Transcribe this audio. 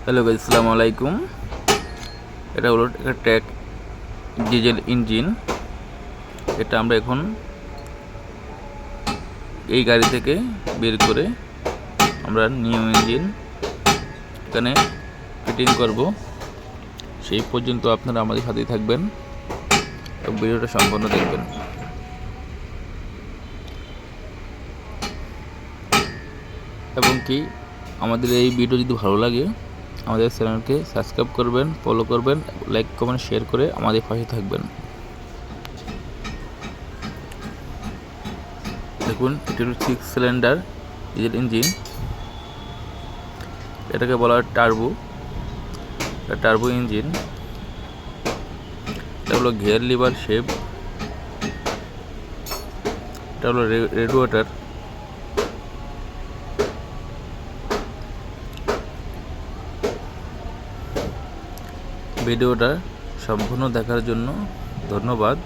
Hello guys, আসসালামু আলাইকুম। এটা হলো একটা ট্র্যাক ডিজেল ইঞ্জিন। এটা আমরা এখন এই গাড়ি থেকে বের করে আমরা নিউ ইঞ্জিন এখানে ফিটিং করব। সেই পর্যন্ত আপনারা আমাদের সাথেই থাকবেন এবং ভিডিওটা সম্পূর্ণ দেখবেন। এবং কি আমাদের এই ভিডিও যদি ভালো লাগে আমাদের চ্যানেলকে সাবস্ক্রাইব করবেন, ফলো করবেন, লাইক কমেন্ট শেয়ার করে আমাদের পাশে থাকবেন। দেখুন, এটা হলো 6 সিলিন্ডার ডিজেল ইঞ্জিন। এটাকে বলা হয় টার্বো ইঞ্জিন। এটা হলো গিয়ার লিভার শেপ। এটা হলো রেডিয়েটর। ভিডিওটা সম্পূর্ণ দেখার জন্য ধন্যবাদ।